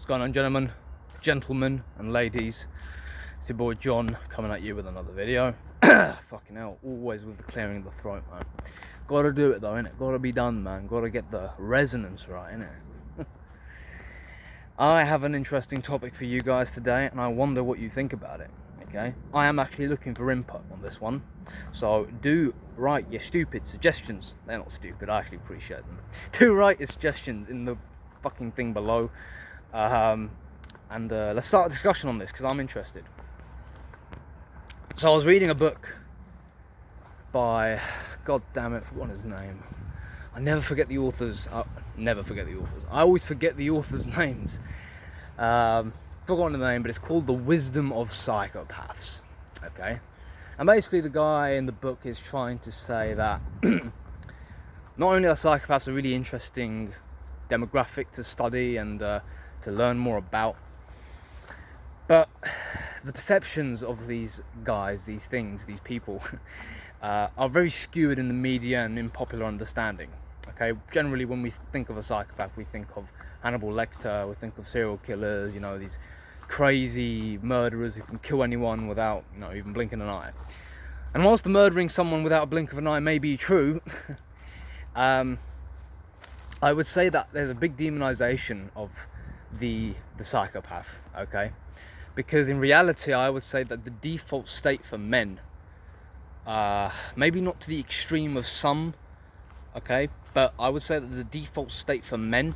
What's going on, gentlemen and ladies? It's your boy John coming at you with another video. Fucking hell, always with the clearing of the throat, man. Gotta do it though, innit? Gotta be done, man. Gotta get the resonance right, innit? I have an interesting topic for you guys today, and I wonder what you think about it. Okay, I am actually looking for input on this one, so do write your stupid suggestions. They're not stupid, I actually appreciate them. Do write your suggestions in the fucking thing below, and let's start a discussion on this because I'm interested. So I was reading a book by, god damn it, I forgot his name. I never forget the authors. I always forget the authors' names. Forgotten the name, but it's called The Wisdom of Psychopaths. Okay, and basically the guy in the book is trying to say that not only are psychopaths a really interesting demographic to study and to learn more about, but the perceptions of these guys, these things, these people are very skewed in the media and in popular understanding. Okay, generally when we think of a psychopath, we think of Hannibal Lecter, we think of serial killers, you know, these crazy murderers who can kill anyone without, you know, even blinking an eye. And whilst the murdering someone without a blink of an eye may be true, I would say that there's a big demonization of the psychopath, okay? Because in reality, I would say that the default state for men, maybe not to the extreme of some, okay, but I would say that the default state for men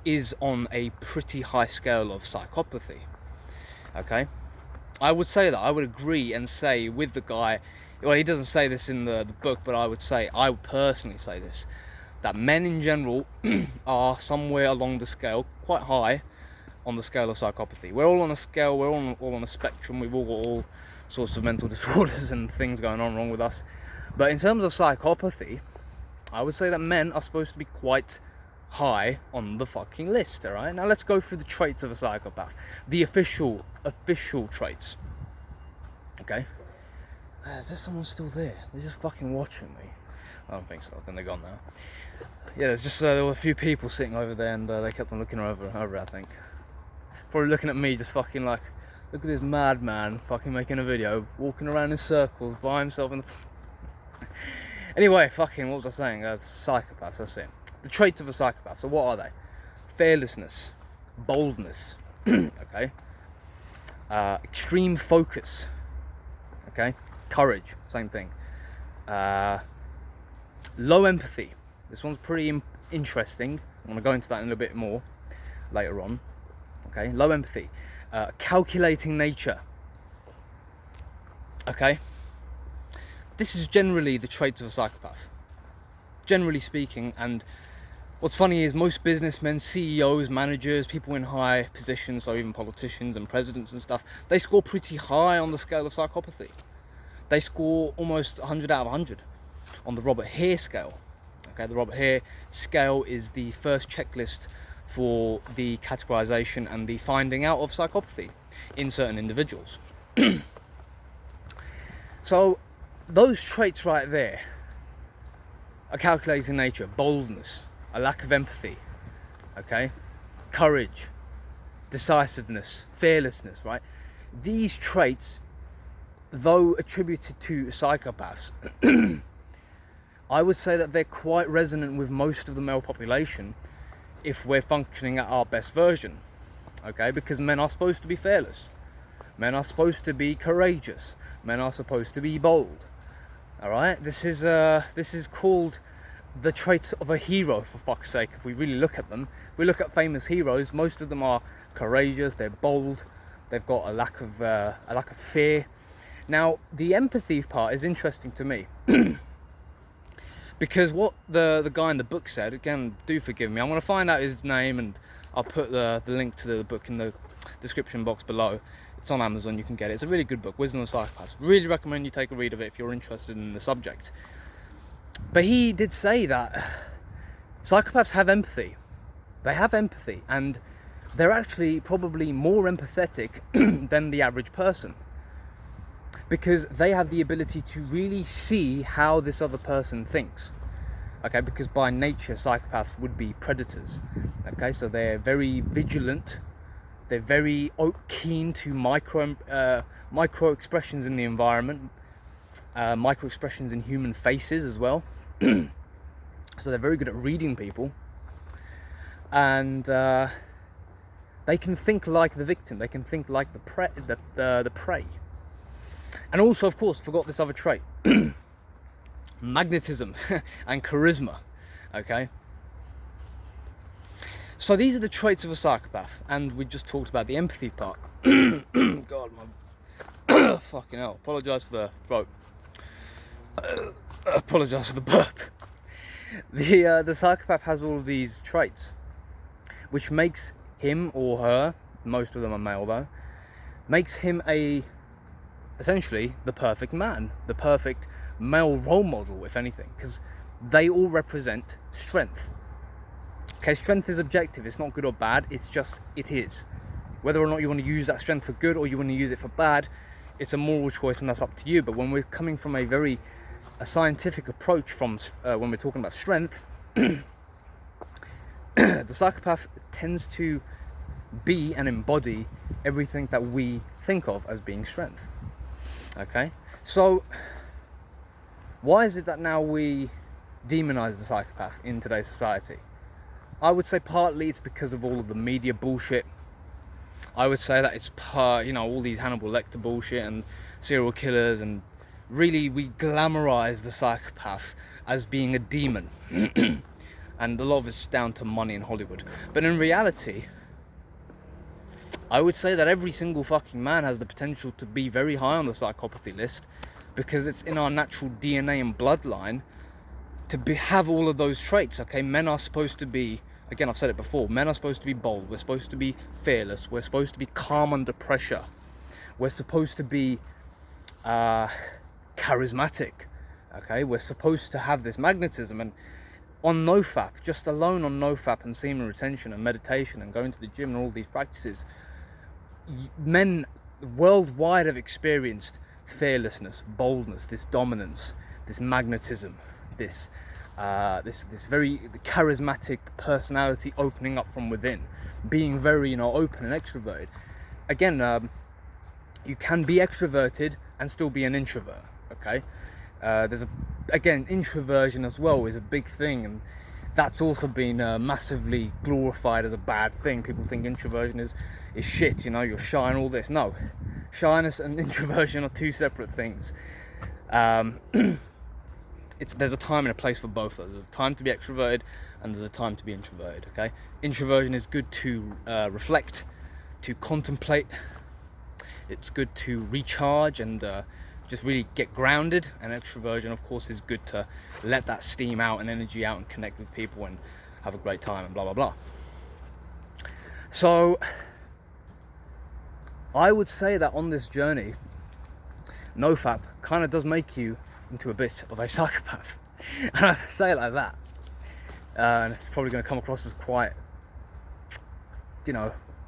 is on a pretty high scale of psychopathy. Okay, I would say that, I would agree and say with the guy, well, he doesn't say this in the book, but I would personally say this, that men in general are somewhere along the scale, quite high on the scale of psychopathy. We're all on a scale, we're all on a spectrum, we've all got all sorts of mental disorders and things going on wrong with us. But in terms of psychopathy, I would say that men are supposed to be quite high on the fucking list. All right, now let's go through the traits of a psychopath, the official traits. Okay, is there someone still there? They're just fucking watching me. I don't think so. I think they're gone now. Yeah, there's just there were a few people sitting over there, and they kept on looking over. I think probably looking at me, just fucking like, look at this madman fucking making a video, walking around in circles by himself in the Anyway, fucking, what was I saying? Psychopaths, that's it. The traits of a psychopath. So what are they? Fearlessness, boldness, okay, extreme focus, okay, courage, same thing, low empathy. This one's pretty interesting. I'm going to go into that in a little bit more later on. Okay, low empathy, calculating nature, okay. This is generally the traits of a psychopath, generally speaking. And what's funny is most businessmen, CEOs, managers, people in high positions, so even politicians and presidents and stuff, they score pretty high on the scale of psychopathy. They score almost 100 out of 100 on the Robert Hare scale. Okay, the Robert Hare scale is the first checklist for the categorization and the finding out of psychopathy in certain individuals. So those traits right there, a calculating nature, boldness, a lack of empathy, okay, courage, decisiveness, fearlessness, right? These traits, though attributed to psychopaths, I would say that they're quite resonant with most of the male population if we're functioning at our best version, okay? Because men are supposed to be fearless, men are supposed to be courageous, men are supposed to be bold. All right, this is called the traits of a hero, for fuck's sake. If we really look at them, if we look at famous heroes, most of them are courageous, they're bold, they've got a lack of fear. Now, the empathy part is interesting to me because what the guy in the book said, again, do forgive me, I'm going to find out his name and I'll put the link to the book in the description box below. It's on Amazon, you can get it. It's a really good book, Wisdom of Psychopaths. Really recommend you take a read of it if you're interested in the subject. But he did say that psychopaths have empathy. They have empathy, and they're actually probably more empathetic than the average person, because they have the ability to really see how this other person thinks. Okay, because by nature psychopaths would be predators. Okay, so they're very vigilant They're very keen to micro expressions in the environment, micro expressions in human faces as well. So they're very good at reading people, and they can think like the victim. They can think like the prey. And also, of course, forgot this other trait: magnetism and charisma. Okay. So these are the traits of a psychopath, and we just talked about the empathy part. God, my fucking hell! Apologise for the throat. Apologise for the burp. The psychopath has all of these traits, which makes him or her, most of them are male though, makes him essentially the perfect man, the perfect male role model, if anything, because they all represent strength. Okay, strength is objective. It's not good or bad. It's just, it is. Whether or not you want to use that strength for good or you want to use it for bad, it's a moral choice, and that's up to you. But when we're coming from a scientific approach from when we're talking about strength, the psychopath tends to be and embody everything that we think of as being strength. Okay, so why is it that now we demonize the psychopath in today's society? I would say partly it's because of all of the media bullshit. I would say that it's all these Hannibal Lecter bullshit and serial killers, and really we glamorize the psychopath as being a demon. And a lot of it's down to money in Hollywood. But in reality, I would say that every single fucking man has the potential to be very high on the psychopathy list, because it's in our natural DNA and bloodline to have all of those traits. Okay, men are supposed to be, again, I've said it before, men are supposed to be bold, we're supposed to be fearless, we're supposed to be calm under pressure, we're supposed to be charismatic, okay, we're supposed to have this magnetism. And on NoFap, just alone on NoFap and semen retention and meditation and going to the gym and all these practices, men worldwide have experienced fearlessness, boldness, this dominance, this magnetism, this very charismatic personality opening up from within, being very open and extroverted. Again, you can be extroverted and still be an introvert. Okay, there's introversion as well is a big thing, and that's also been massively glorified as a bad thing. People think introversion is shit, you're shy and all this. No, shyness and introversion are two separate things. There's a time and a place for both of those. There's a time to be extroverted and there's a time to be introverted. Okay, introversion is good to reflect, to contemplate. It's good to recharge and just really get grounded. And extroversion, of course, is good to let that steam out and energy out and connect with people and have a great time and blah blah blah. So I would say that on this journey, NoFap kind of does make you into a bit of a psychopath. And I say it like that, and it's probably going to come across as quite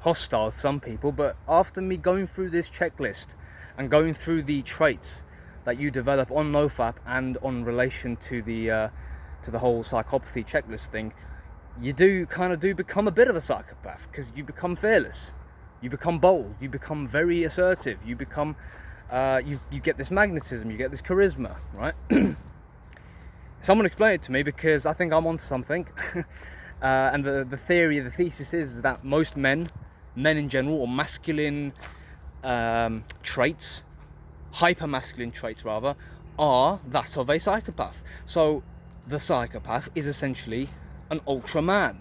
hostile to some people, but after me going through this checklist and going through the traits that you develop on NoFap and on relation to the whole psychopathy checklist thing, you do become a bit of a psychopath, because you become fearless, you become bold, you become very assertive, you become you get this magnetism, you get this charisma, right? Someone explain it to me, because I think I'm onto something. And the thesis is that most men in general, or masculine traits, hyper masculine traits rather, are that of a psychopath. So the psychopath is essentially an ultra man.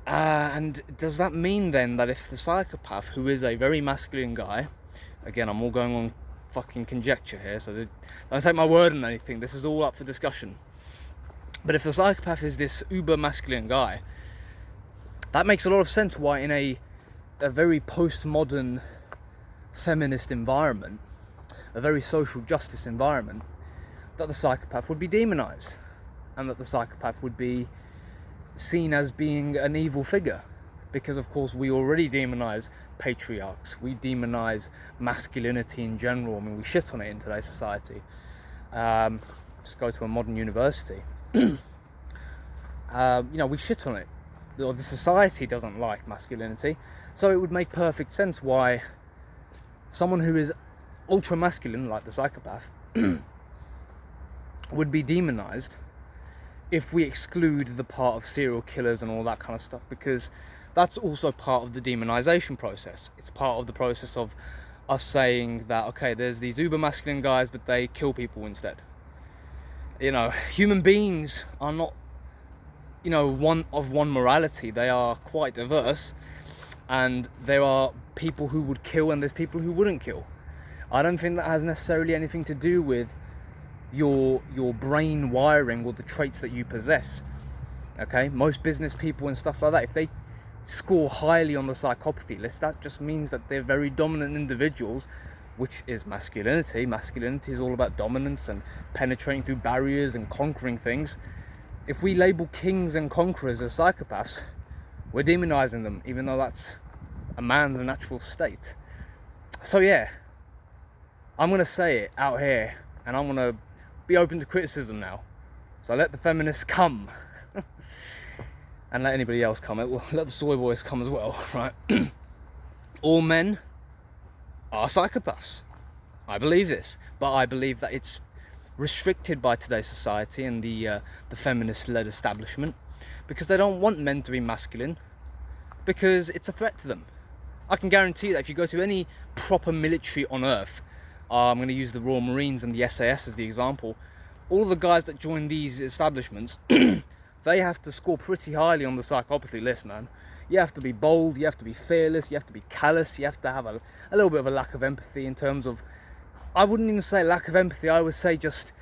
And does that mean then that if the psychopath, who is a very masculine guy, again, I'm all going on fucking conjecture here, so don't take my word on anything, this is all up for discussion, but if the psychopath is this uber masculine guy, that makes a lot of sense why in a very postmodern feminist environment, a very social justice environment, that the psychopath would be demonized, and that the psychopath would be seen as being an evil figure, because of course we already demonize patriarchs, we demonize masculinity in general. I mean, we shit on it in today's society. Just go to a modern university. We shit on it. or the society doesn't like masculinity. So it would make perfect sense why someone who is ultra masculine, like the psychopath, would be demonized if we exclude the part of serial killers and all that kind of stuff, because that's also part of the demonization process. It's part of the process of us saying that, okay, there's these uber masculine guys, but they kill people instead. You know, human beings are not, you know, one morality. They are quite diverse, and there are people who would kill and there's people who wouldn't kill. I don't think that has necessarily anything to do with your brain wiring or the traits that you possess. Okay, most business people and stuff like that, if they score highly on the psychopathy list, that just means that they're very dominant individuals, which is masculinity. Masculinity is all about dominance and penetrating through barriers and conquering things. If we label kings and conquerors as psychopaths, we're demonizing them, even though that's a man's natural state. So yeah, I'm gonna say it out here, and I'm gonna be open to criticism now. So let the feminists come. And let anybody else come. Let the soy boys come as well, right? All men are psychopaths. I believe this, but I believe that it's restricted by today's society and the feminist-led establishment, because they don't want men to be masculine, because it's a threat to them. I can guarantee that if you go to any proper military on earth, I'm going to use the Royal Marines and the SAS as the example, all of the guys that join these establishments, they have to score pretty highly on the psychopathy list, man. You have to be bold, you have to be fearless, you have to be callous, you have to have a little bit of a lack of empathy in terms of, I wouldn't even say lack of empathy, I would say just,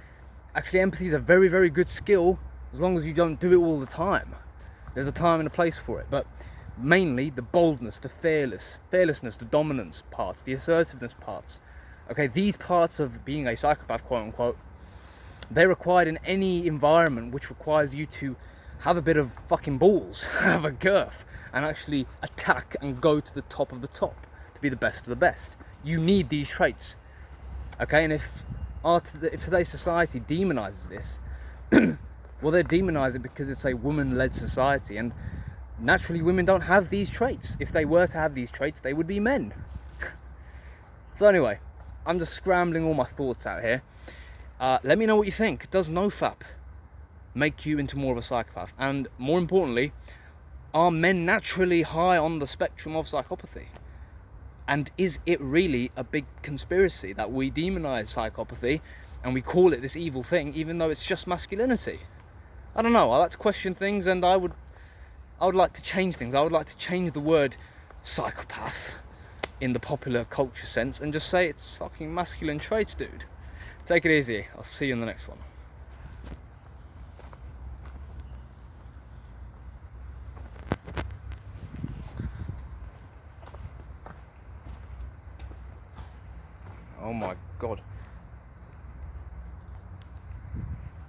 actually empathy is a very, very good skill, as long as you don't do it all the time. There's a time and a place for it, but mainly the boldness, the fearlessness, the dominance parts, the assertiveness parts. Okay, these parts of being a psychopath, quote unquote, they're required in any environment which requires you to have a bit of fucking balls, have a girth, and actually attack and go to the top of the top to be the best of the best. You need these traits. Okay, and if today's society demonizes this, well, they demonize it because it's a woman-led society, and naturally women don't have these traits. If they were to have these traits, they would be men. So anyway, I'm just scrambling all my thoughts out here. Let me know what you think. Does NoFap make you into more of a psychopath? And more importantly, are men naturally high on the spectrum of psychopathy? And is it really a big conspiracy that we demonize psychopathy and we call it this evil thing, even though it's just masculinity? I don't know. I like to question things, and I would like to change things. I would like to change the word psychopath in the popular culture sense and just say it's fucking masculine traits, dude. Take it easy. I'll see you in the next one. Oh my god.